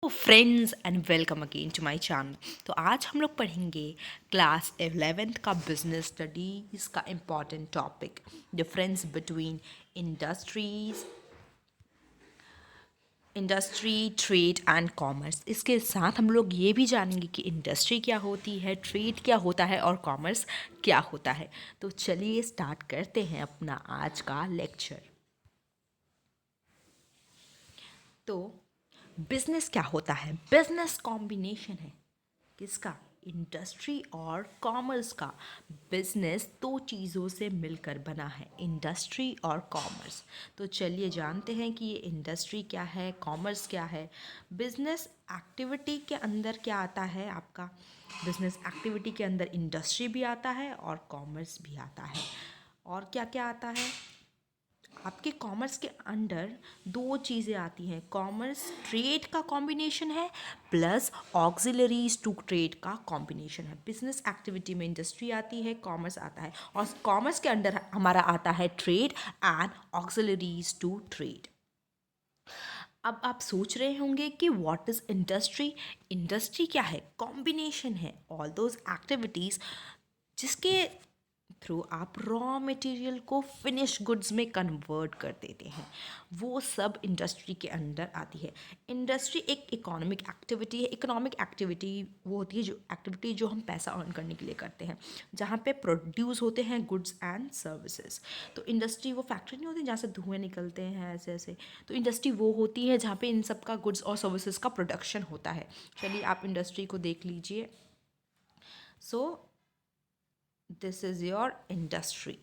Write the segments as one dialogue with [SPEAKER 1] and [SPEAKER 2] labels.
[SPEAKER 1] Friends and welcome again to my channel. तो आज हम लोग पढ़ेंगे क्लास 11th का बिजनेस स्टडीज़ का important topic, difference between industry trade and commerce. इसके साथ हम लोग ये भी जानेंगे कि इंडस्ट्री क्या होती है, ट्रेड क्या होता है और कॉमर्स क्या होता है। तो चलिए स्टार्ट करते हैं अपना आज का लेक्चर। तो बिजनेस क्या होता है? बिजनेस कॉम्बिनेशन है किसका? इंडस्ट्री और कॉमर्स का। बिजनेस दो चीज़ों से मिलकर बना है, इंडस्ट्री और कॉमर्स। तो चलिए जानते हैं कि ये इंडस्ट्री क्या है, कॉमर्स क्या है। बिजनेस एक्टिविटी के अंदर क्या आता है आपका? बिजनेस एक्टिविटी के अंदर इंडस्ट्री भी आता है और कॉमर्स भी आता है। और क्या क्या आता है आपके कॉमर्स के अंडर? दो चीज़ें आती हैं। कॉमर्स ट्रेड का कॉम्बिनेशन है प्लस ऑक्सिलरीज टू ट्रेड का कॉम्बिनेशन है। बिजनेस एक्टिविटी में इंडस्ट्री आती है, कॉमर्स आता है, और कॉमर्स के अंडर हमारा आता है trade and auxiliaries to trade. अब आप सोच रहे होंगे कि व्हाट इज़ इंडस्ट्री? इंडस्ट्री क्या है? कॉम्बिनेशन है ऑल दोज एक्टिविटीज़ जिसके थ्रू आप रॉ मटेरियल को फिनिश गुड्स में कन्वर्ट कर देते हैं, वो सब इंडस्ट्री के अंदर आती है। इंडस्ट्री एक इकोनॉमिक एक्टिविटी है। इकोनॉमिक एक्टिविटी वो होती है जो एक्टिविटी जो हम पैसा अर्न करने के लिए करते हैं, जहाँ पे प्रोड्यूस होते हैं गुड्स एंड सर्विसेज। तो इंडस्ट्री वो फैक्ट्री नहीं होती जहाँ से धुएं निकलते हैं ऐसे ऐसे। तो इंडस्ट्री वो होती है जहाँ पे इन सब का गुड्स और सर्विसेज का प्रोडक्शन होता है। चलिए आप इंडस्ट्री को देख लीजिए। So this is your industry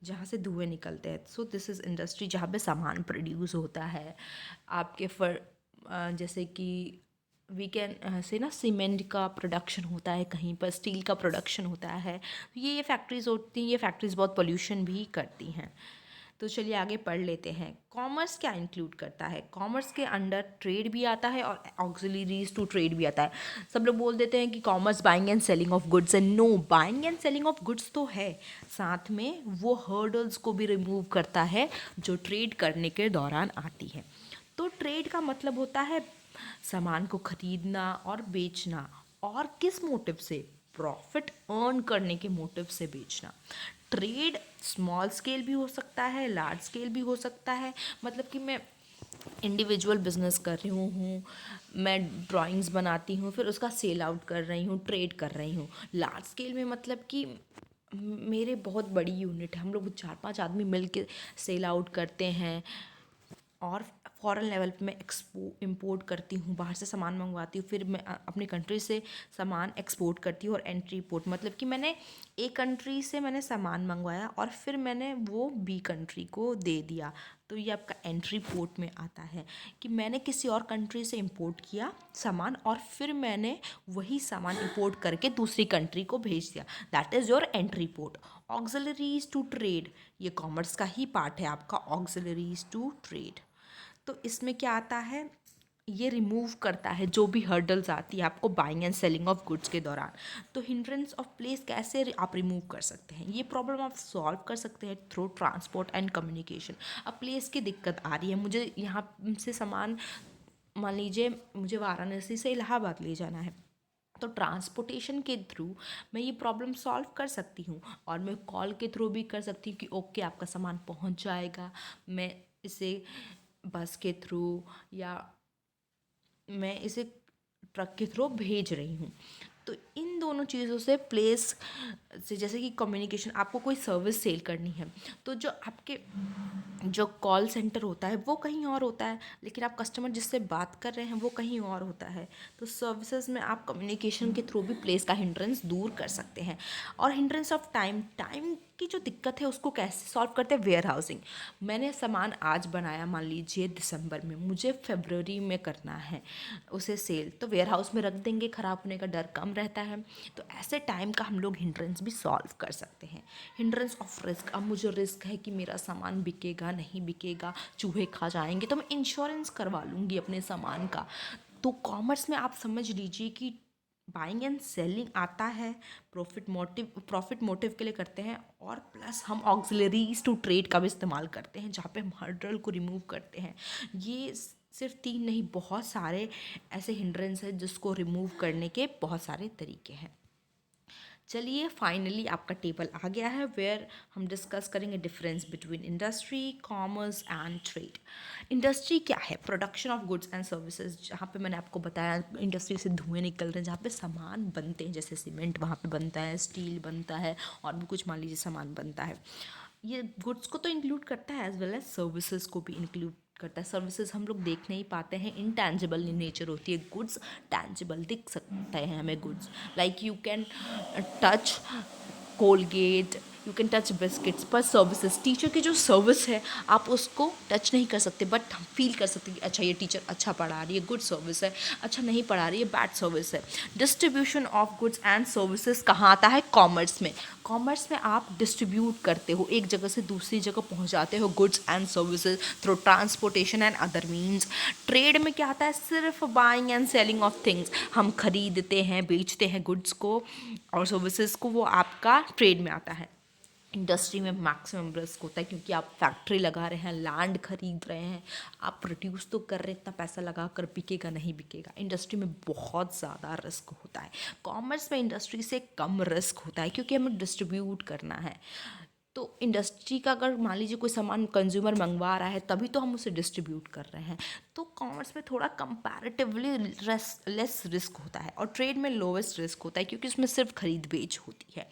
[SPEAKER 1] जहाँ से धुएं निकलते हैं। सो दिस इज़ इंडस्ट्री जहाँ पे सामान प्रोड्यूस होता है आपके जैसे कि वी कैन से ना सीमेंट का प्रोडक्शन होता है, कहीं पर स्टील का प्रोडक्शन होता है। तो ये फैक्ट्रीज होती हैं, ये फैक्ट्रीज बहुत पोल्यूशन भी करती हैं। तो चलिए आगे पढ़ लेते हैं। कॉमर्स क्या इंक्लूड करता है? कॉमर्स के अंडर ट्रेड भी आता है और ऑक्सिलरीज टू ट्रेड भी आता है। सब लोग बोल देते हैं कि commerce buying and selling of goods, and no, buying and selling of goods तो है, साथ में वो हर्डल्स को भी रिमूव करता है जो ट्रेड करने के दौरान आती है। तो ट्रेड का मतलब होता है सामान को खरीदना और बेचना, और किस मोटिव से? प्रॉफिट अर्न करने के मोटिव से बेचना। ट्रेड स्मॉल स्केल भी हो सकता है, लार्ज स्केल भी हो सकता है। मतलब कि मैं इंडिविजुअल बिजनेस कर रही हूँ, मैं ड्राइंग्स बनाती हूँ, फिर उसका सेल आउट कर रही हूँ, ट्रेड कर रही हूँ। लार्ज स्केल में मतलब कि मेरे बहुत बड़ी यूनिट है, हम लोग 4-5 आदमी मिल के सेल आउट करते हैं, और फॉरेन लेवल पे मैं इंपोर्ट करती हूँ, बाहर से सामान मंगवाती हूँ, फिर मैं अपनी कंट्री से सामान एक्सपोर्ट करती हूँ। और एंट्री पोर्ट मतलब कि मैंने ए कंट्री से मैंने सामान मंगवाया और फिर मैंने वो बी कंट्री को दे दिया। तो ये आपका एंट्री पोर्ट में आता है कि मैंने किसी और कंट्री से इंपोर्ट किया सामान और फिर मैंने वही सामान इंपोर्ट करके दूसरी कंट्री को भेज दिया। That is your entry port. Auxiliaries to trade, ये कॉमर्स का ही पार्ट है आपका, ऑक्सिलरीज टू ट्रेड। तो इसमें क्या आता है? ये रिमूव करता है जो भी हर्डल्स आती है आपको buying and selling of goods के दौरान। तो हिंड्रेंस ऑफ प्लेस कैसे आप रिमूव कर सकते हैं? ये प्रॉब्लम आप सॉल्व कर सकते हैं थ्रू ट्रांसपोर्ट एंड कम्युनिकेशन। अब प्लेस की दिक्कत आ रही है, मुझे यहाँ से सामान, मान लीजिए मुझे वाराणसी से इलाहाबाद ले जाना है, तो ट्रांसपोर्टेशन के थ्रू मैं ये प्रॉब्लम सॉल्व कर सकती हूँ। और मैं कॉल के थ्रू भी कर सकती हूँ कि ओके आपका सामान पहुँच जाएगा, मैं इसे बस के थ्रू या मैं इसे ट्रक के थ्रू भेज रही हूँ। तो इन दोनों चीज़ों से प्लेस से, जैसे कि कम्युनिकेशन, आपको कोई सर्विस सेल करनी है तो जो आपके जो कॉल सेंटर होता है वो कहीं और होता है, लेकिन आप कस्टमर जिससे बात कर रहे हैं वो कहीं और होता है। तो सर्विसेज में आप कम्युनिकेशन के थ्रू भी प्लेस का हिंड्रेंस दूर कर सकते हैं। और हिंड्रेंस ऑफ टाइम, टाइम की जो दिक्कत है उसको कैसे सॉल्व करते हैं? Warehousing. मैंने सामान आज बनाया, मान लीजिए दिसंबर में, मुझे फरवरी में करना है उसे सेल, तो वेयर हाउस में रख देंगे, ख़राब होने का डर कम रहता है। तो ऐसे टाइम का हम लोग हिंड्रेंस भी सॉल्व कर सकते हैं। हिंड्रेंस ऑफ रिस्क, अब मुझे रिस्क है कि मेरा सामान बिकेगा नहीं बिकेगा, चूहे खा जाएंगे, तो मैं इंश्योरेंस करवा लूँगी अपने सामान का। तो कॉमर्स में आप समझ लीजिए कि बाइंग एंड सेलिंग आता है, प्रॉफिट मोटिव के लिए करते हैं, और प्लस हम ऑक्सिलरीज टू ट्रेड का भी इस्तेमाल करते हैं जहाँ पे हम हर्डल को रिमूव करते हैं। ये सिर्फ 3 नहीं, बहुत सारे ऐसे हिंड्रेंस है जिसको रिमूव करने के बहुत सारे तरीके हैं। चलिए फाइनली आपका टेबल आ गया है, वेयर हम डिस्कस करेंगे difference between industry, commerce and trade. Industry क्या है? Production of goods and services, जहाँ पे मैंने आपको बताया इंडस्ट्री से धुएं निकल रहे हैं, जहाँ पे सामान बनते हैं, जैसे सीमेंट वहाँ पे बनता है, स्टील बनता है, और भी कुछ मान लीजिए सामान बनता है। ये गुड्स को तो इंक्लूड करता है एज वेल एज सर्विसेज को भी इंक्लूड करता है। सर्विसेज हम लोग देख नहीं पाते हैं, इनटैंजिबल इन नेचर होती है। गुड्स टैंजिबल दिख सकते हैं हमें goods, like you can touch Colgate, you can touch biscuits. पर सर्विसेज, टीचर की जो सर्विस है आप उसको टच नहीं कर सकते, बट हम फील कर सकते हैं कि अच्छा ये टीचर अच्छा पढ़ा रही है, गुड सर्विस है, अच्छा नहीं पढ़ा रही है, बैड सर्विस है। Distribution of goods and services कहाँ आता है? कॉमर्स में। कॉमर्स में आप डिस्ट्रीब्यूट करते हो, एक जगह से दूसरी जगह पहुंचाते हो goods and services through transportation and other means. Trade में क्या आता है? सिर्फ buying and selling of things, हम खरीदते हैं, बेचते हैं गुड्स को और सर्विसेज को, वो आपका ट्रेड में आता है। इंडस्ट्री में मैक्सिमम रिस्क होता है, क्योंकि आप फैक्ट्री लगा रहे हैं, लैंड खरीद रहे हैं, आप प्रोड्यूस तो कर रहे हैं, इतना पैसा लगा कर बिकेगा नहीं बिकेगा। इंडस्ट्री में बहुत ज़्यादा रिस्क होता है। कॉमर्स में इंडस्ट्री से कम रिस्क होता है, क्योंकि हमें डिस्ट्रीब्यूट करना है। तो इंडस्ट्री का अगर मान लीजिए कोई सामान कंज्यूमर मंगवा रहा है, तभी तो हम उसे डिस्ट्रीब्यूट कर रहे हैं। तो कॉमर्स में थोड़ा कंपैरेटिवली लेस रिस्क होता है, और ट्रेड में लोवेस्ट रिस्क होता है, क्योंकि उसमें सिर्फ खरीद बेच होती है।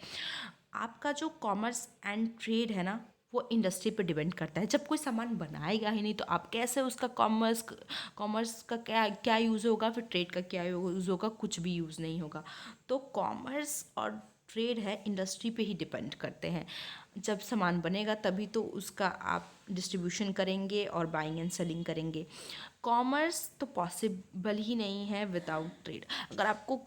[SPEAKER 1] आपका जो कॉमर्स एंड ट्रेड है ना, वो इंडस्ट्री पे डिपेंड करता है। जब कोई सामान बनाएगा ही नहीं, तो आप कैसे उसका कॉमर्स का क्या क्या यूज़ होगा, फिर ट्रेड का क्या यूज़ होगा? कुछ भी यूज़ नहीं होगा। तो कॉमर्स और ट्रेड है इंडस्ट्री पे ही डिपेंड करते हैं। जब सामान बनेगा तभी तो उसका आप डिस्ट्रीब्यूशन करेंगे और बाइंग एंड सेलिंग करेंगे। कॉमर्स तो पॉसिबल ही नहीं है विदाउट ट्रेड। अगर आपको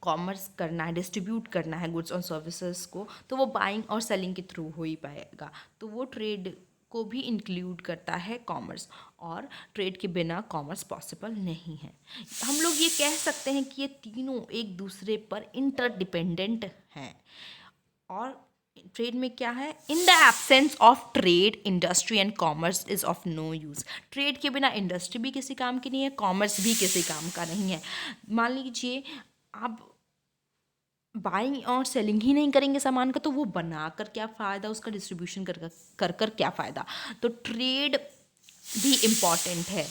[SPEAKER 1] कॉमर्स करना है, डिस्ट्रीब्यूट करना है गुड्स और सर्विसेज को, तो वो बाइंग और सेलिंग के थ्रू हो ही पाएगा। तो वो ट्रेड को भी इंक्लूड करता है कॉमर्स, और ट्रेड के बिना कॉमर्स पॉसिबल नहीं है। हम लोग ये कह सकते हैं कि ये तीनों एक दूसरे पर इंटरडिपेंडेंट हैं। और ट्रेड में क्या है? In the absence of trade, industry and commerce is of no use. Trade के बिना इंडस्ट्री भी किसी काम की नहीं है, कॉमर्स भी किसी काम का नहीं है। मान लीजिए आप बाइंग और सेलिंग ही नहीं करेंगे सामान का, तो वो बना कर क्या फ़ायदा, उसका डिस्ट्रीब्यूशन कर कर क्या फ़ायदा? तो ट्रेड भी इम्पॉर्टेंट है,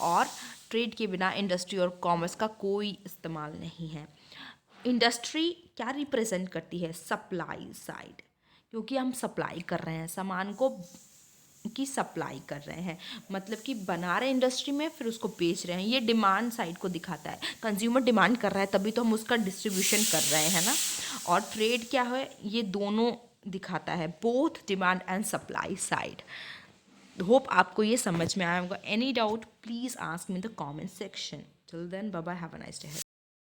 [SPEAKER 1] और ट्रेड के बिना इंडस्ट्री और कॉमर्स का कोई इस्तेमाल नहीं है। इंडस्ट्री क्या रिप्रेजेंट करती है? सप्लाई साइड, क्योंकि हम सप्लाई कर रहे हैं सामान को, की सप्लाई कर रहे हैं, मतलब कि बना रहे हैं इंडस्ट्री में, फिर उसको बेच रहे हैं। ये डिमांड साइड को दिखाता है, कंज्यूमर डिमांड कर रहा है तभी तो हम उसका डिस्ट्रीब्यूशन कर रहे हैं ना। और ट्रेड क्या है? ये दोनों दिखाता है, both demand and supply side. Hope आपको ये समझ में आया होगा। Any doubt please ask me in the comment section. Till then bye bye, have a nice day.